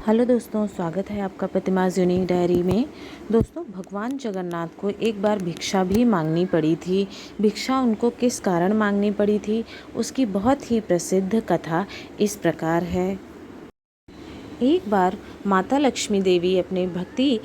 Hello दोस्तों, स्वागत है आपका प्रतिमाज़ यूनिक डायरी में। दोस्तों, भगवान जगन्नाथ को एक बार भिक्षा भी मांगनी पड़ी थी। भिक्षा उनको किस कारण मांगनी पड़ी थी, उसकी बहुत ही प्रसिद्ध कथा इस प्रकार है। एक बार माता लक्ष्मी देवी अपने भक्ति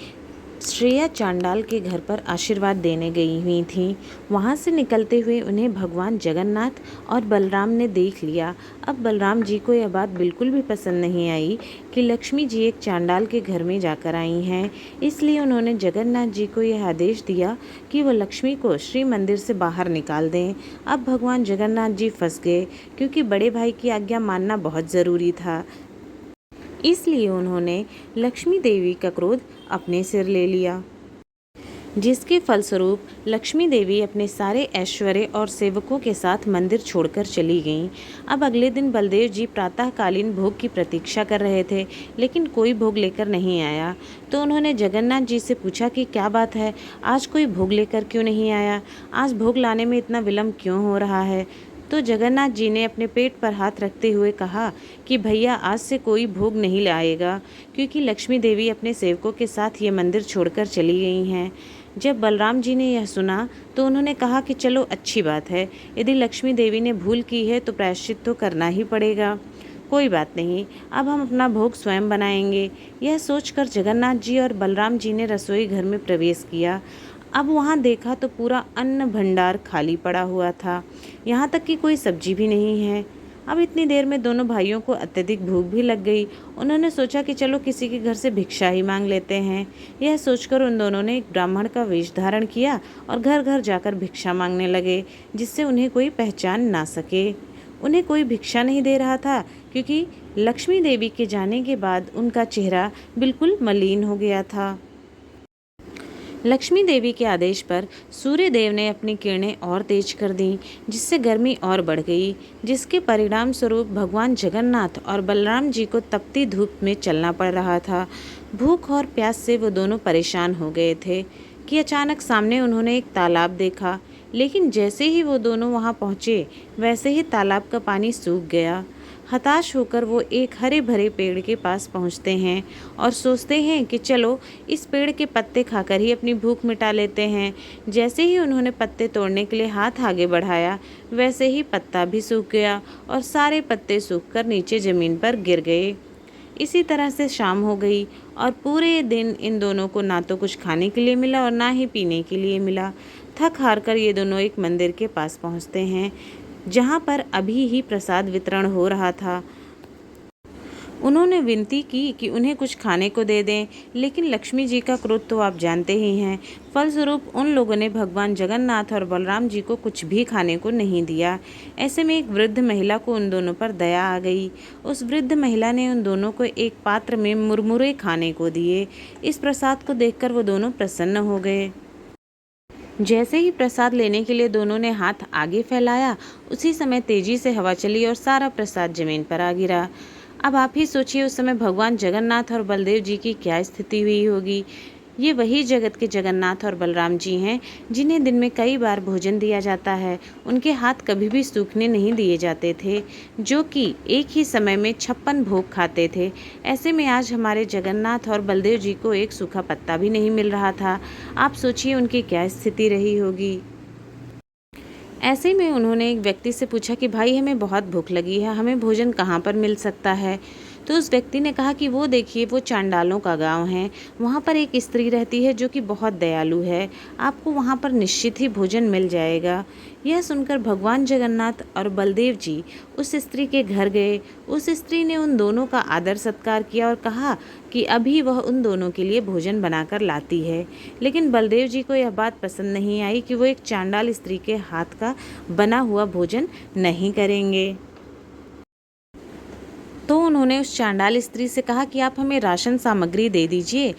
श्रेया चांडाल के घर पर आशीर्वाद देने गई हुई थीं। वहाँ से निकलते हुए उन्हें भगवान जगन्नाथ और बलराम ने देख लिया। अब बलराम जी को यह बात बिल्कुल भी पसंद नहीं आई कि लक्ष्मी जी एक चांडाल के घर में जाकर आई हैं। इसलिए उन्होंने जगन्नाथ जी को यह आदेश दिया कि वो लक्ष्मी को श्री मंदिर से बाहर निकाल दें। अब भगवान जगन्नाथ जी फंस गए, क्योंकि बड़े भाई की आज्ञा मानना बहुत ज़रूरी था। इसलिए उन्होंने लक्ष्मी देवी का क्रोध अपने सिर ले लिया, जिसके फलस्वरूप लक्ष्मी देवी अपने ऐश्वर्य ऐश्वर्य और सेवकों के साथ मंदिर छोड़कर चली गईं। अब अगले दिन बलदेव जी प्रातःकालीन भोग की प्रतीक्षा कर रहे थे, लेकिन कोई भोग लेकर नहीं आया। तो उन्होंने जगन्नाथ जी से पूछा कि क्या बात है, आज कोई भोग लेकर क्यों नहीं आया? आज भोग लाने में इतना विलम्ब क्यों हो रहा है? तो जगन्नाथ जी ने अपने पेट पर हाथ रखते हुए कहा कि भैया, आज से कोई भोग नहीं लाएगा, क्योंकि लक्ष्मी देवी अपने सेवकों के साथ ये मंदिर छोड़कर चली गई हैं। जब बलराम जी ने यह सुना तो उन्होंने कहा कि चलो, अच्छी बात है, यदि लक्ष्मी देवी ने भूल की है तो प्रायश्चित तो करना ही पड़ेगा। कोई बात नहीं, अब हम अपना भोग स्वयं बनाएंगे। यह सोचकर जगन्नाथ जी और बलराम जी ने रसोई घर में प्रवेश किया। अब वहाँ देखा तो पूरा अन्न भंडार खाली पड़ा हुआ था, यहाँ तक कि कोई सब्जी भी नहीं है। अब इतनी देर में दोनों भाइयों को अत्यधिक भूख भी लग गई। उन्होंने सोचा कि चलो किसी के घर से भिक्षा ही मांग लेते हैं। यह सोचकर उन दोनों ने एक ब्राह्मण का वेश धारण किया और घर घर जाकर भिक्षा मांगने लगे, जिससे उन्हें कोई पहचान ना सके। उन्हें कोई भिक्षा नहीं दे रहा था, क्योंकि लक्ष्मी देवी के जाने के बाद उनका चेहरा बिल्कुल मलिन हो गया था। लक्ष्मी देवी के आदेश पर सूर्य देव ने अपनी किरणें और तेज कर दी, जिससे गर्मी और बढ़ गई, जिसके परिणाम स्वरूप भगवान जगन्नाथ और बलराम जी को तपती धूप में चलना पड़ रहा था। भूख और प्यास से वो दोनों परेशान हो गए थे कि अचानक सामने उन्होंने एक तालाब देखा। लेकिन जैसे ही वो दोनों वहाँ पहुँचे, वैसे ही तालाब का पानी सूख गया। हताश होकर वो एक हरे भरे पेड़ के पास पहुंचते हैं और सोचते हैं कि चलो, इस पेड़ के पत्ते खाकर ही अपनी भूख मिटा लेते हैं। जैसे ही उन्होंने पत्ते तोड़ने के लिए हाथ आगे बढ़ाया, वैसे ही पत्ता भी सूख गया और सारे पत्ते सूखकर नीचे ज़मीन पर गिर गए। इसी तरह से शाम हो गई और पूरे दिन इन दोनों को ना तो कुछ खाने के लिए मिला और ना ही पीने के लिए मिला। थक हार कर ये दोनों एक मंदिर के पास पहुंचते हैं, जहाँ पर अभी ही प्रसाद वितरण हो रहा था। उन्होंने विनती की कि उन्हें कुछ खाने को दे दें, लेकिन लक्ष्मी जी का क्रोध तो आप जानते ही हैं। फलस्वरूप उन लोगों ने भगवान जगन्नाथ और बलराम जी को कुछ भी खाने को नहीं दिया। ऐसे में एक वृद्ध महिला को उन दोनों पर दया आ गई। उस वृद्ध महिला ने उन दोनों को एक पात्र में मुरमुरे खाने को दिए। इस प्रसाद को देखकर वो दोनों प्रसन्न हो गए। जैसे ही प्रसाद लेने के लिए दोनों ने हाथ आगे फैलाया, उसी समय तेजी से हवा चली और सारा प्रसाद जमीन पर आ गिरा। अब आप ही सोचिए, उस समय भगवान जगन्नाथ और बलदेव जी की क्या स्थिति हुई होगी। ये वही जगत के जगन्नाथ और बलराम जी हैं, जिन्हें दिन में कई बार भोजन दिया जाता है। उनके हाथ कभी भी सूखने नहीं दिए जाते थे, जो कि एक ही समय में 56 भोग खाते थे। ऐसे में आज हमारे जगन्नाथ और बलदेव जी को एक सूखा पत्ता भी नहीं मिल रहा था। आप सोचिए उनकी क्या स्थिति रही होगी। ऐसे में उन्होंने एक व्यक्ति से पूछा कि भाई, हमें बहुत भूख लगी है, हमें भोजन कहाँ पर मिल सकता है? तो उस व्यक्ति ने कहा कि वो देखिए, वो चांडालों का गांव है, वहाँ पर एक स्त्री रहती है जो कि बहुत दयालु है, आपको वहाँ पर निश्चित ही भोजन मिल जाएगा। यह सुनकर भगवान जगन्नाथ और बलदेव जी उस स्त्री के घर गए। उस स्त्री ने उन दोनों का आदर सत्कार किया और कहा कि अभी वह उन दोनों के लिए भोजन बनाकर लाती है। लेकिन बलदेव जी को यह बात पसंद नहीं आई कि वो एक चांडाल स्त्री के हाथ का बना हुआ भोजन नहीं करेंगे। तो उन्होंने उस चांडाल स्त्री से कहा कि आप हमें राशन सामग्री दे दीजिए,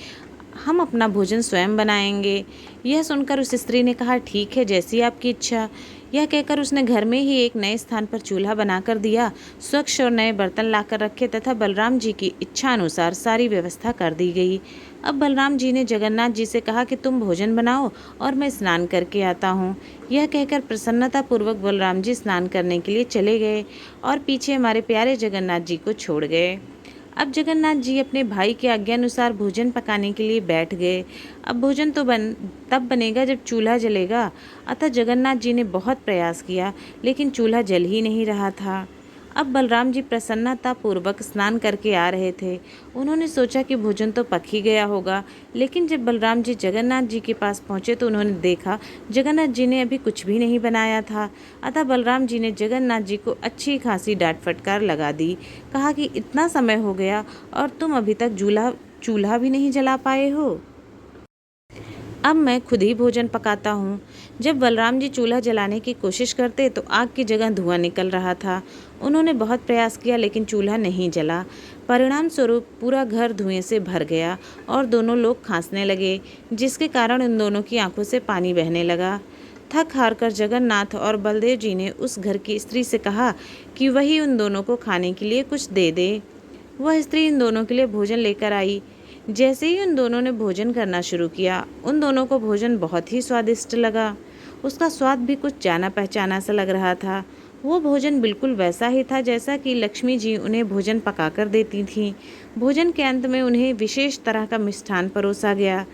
हम अपना भोजन स्वयं बनाएंगे। यह सुनकर उस स्त्री ने कहा, ठीक है, जैसी आपकी इच्छा। यह कहकर उसने घर में ही एक नए स्थान पर चूल्हा बनाकर दिया, स्वच्छ और नए बर्तन लाकर रखे तथा बलराम जी की इच्छा अनुसार सारी व्यवस्था कर दी गई। अब बलराम जी ने जगन्नाथ जी से कहा कि तुम भोजन बनाओ और मैं स्नान करके आता हूँ। यह कहकर प्रसन्नतापूर्वक बलराम जी स्नान करने के लिए चले गए और पीछे हमारे प्यारे जगन्नाथ जी को छोड़ गए। अब जगन्नाथ जी अपने भाई के आज्ञानुसार भोजन पकाने के लिए बैठ गए। अब भोजन तो तब बनेगा जब चूल्हा जलेगा। अतः जगन्नाथ जी ने बहुत प्रयास किया, लेकिन चूल्हा जल ही नहीं रहा था। अब बलराम जी प्रसन्नता पूर्वक स्नान करके आ रहे थे। उन्होंने सोचा कि भोजन तो पक ही गया होगा, लेकिन जब बलराम जी जगन्नाथ जी के पास पहुँचे तो उन्होंने देखा जगन्नाथ जी ने अभी कुछ भी नहीं बनाया था। अतः बलराम जी ने जगन्नाथ जी को अच्छी खासी डांट फटकार लगा दी। कहा कि इतना समय हो गया और तुम अभी तक चूल्हा भी नहीं जला पाए हो। अब मैं खुद ही भोजन पकाता हूँ। जब बलराम जी चूल्हा जलाने की कोशिश करते तो आग की जगह धुआं निकल रहा था। उन्होंने बहुत प्रयास किया, लेकिन चूल्हा नहीं जला। परिणाम स्वरूप पूरा घर धुएं से भर गया और दोनों लोग खांसने लगे, जिसके कारण उन दोनों की आंखों से पानी बहने लगा। थक हार कर जगन्नाथ और बलदेव जी ने उस घर की स्त्री से कहा कि वही उन दोनों को खाने के लिए कुछ दे दे। वह स्त्री इन दोनों के लिए भोजन लेकर आई। जैसे ही उन दोनों ने भोजन करना शुरू किया, उन दोनों को भोजन बहुत ही स्वादिष्ट लगा। उसका स्वाद भी कुछ जाना पहचाना सा लग रहा था। वो भोजन बिल्कुल वैसा ही था जैसा कि लक्ष्मी जी उन्हें भोजन पकाकर देती थीं। भोजन के अंत में उन्हें विशेष तरह का मिष्ठान परोसा गया।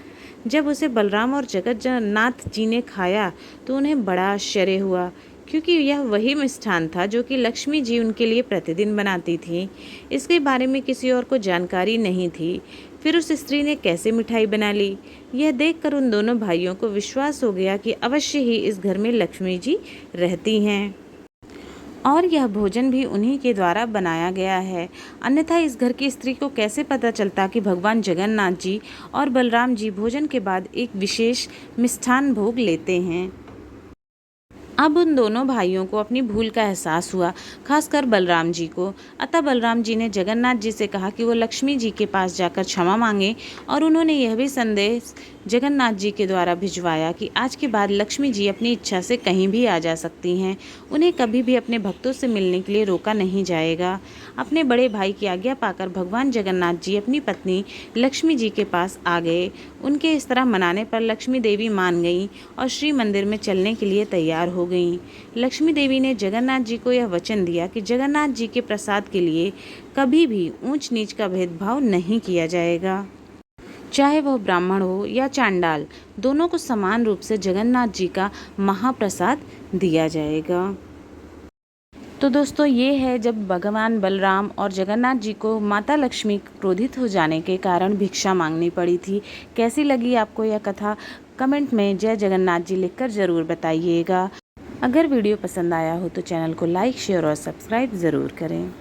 जब उसे बलराम और जगन्नाथ जी ने खाया तो उन्हें बड़ा आश्चर्य हुआ, क्योंकि यह वही मिष्ठान था जो कि लक्ष्मी जी उनके लिए प्रतिदिन बनाती थी। इसके बारे में किसी और को जानकारी नहीं थी। फिर उस स्त्री ने कैसे मिठाई बना ली, यह देखकर उन दोनों भाइयों को विश्वास हो गया कि अवश्य ही इस घर में लक्ष्मी जी रहती हैं और यह भोजन भी उन्हीं के द्वारा बनाया गया है। अन्यथा इस घर की स्त्री को कैसे पता चलता कि भगवान जगन्नाथ जी और बलराम जी भोजन के बाद एक विशेष मिष्ठान भोग लेते हैं। अब उन दोनों भाइयों को अपनी भूल का एहसास हुआ, खासकर बलराम जी को। अतः बलराम जी ने जगन्नाथ जी से कहा कि वो लक्ष्मी जी के पास जाकर क्षमा मांगे, और उन्होंने यह भी संदेश जगन्नाथ जी के द्वारा भिजवाया कि आज के बाद लक्ष्मी जी अपनी इच्छा से कहीं भी आ जा सकती हैं। उन्हें कभी भी अपने भक्तों से मिलने के लिए रोका नहीं जाएगा। अपने बड़े भाई की आज्ञा पाकर भगवान जगन्नाथ जी अपनी पत्नी लक्ष्मी जी के पास आ गए। उनके इस तरह मनाने पर लक्ष्मी देवी मान गईं और श्री मंदिर में चलने के लिए तैयार हो गईं। लक्ष्मी देवी ने जगन्नाथ जी को यह वचन दिया कि जगन्नाथ जी के प्रसाद के लिए कभी भी ऊंच नीच का भेदभाव नहीं किया जाएगा। चाहे वह ब्राह्मण हो या चांडाल, दोनों को समान रूप से जगन्नाथ जी का महाप्रसाद दिया जाएगा। तो दोस्तों, ये है जब भगवान बलराम और जगन्नाथ जी को माता लक्ष्मी क्रोधित हो जाने के कारण भिक्षा मांगनी पड़ी थी। कैसी लगी आपको यह कथा? कमेंट में जय जगन्नाथ जी लिखकर ज़रूर बताइएगा। अगर वीडियो पसंद आया हो तो चैनल को लाइक, शेयर और सब्सक्राइब ज़रूर करें।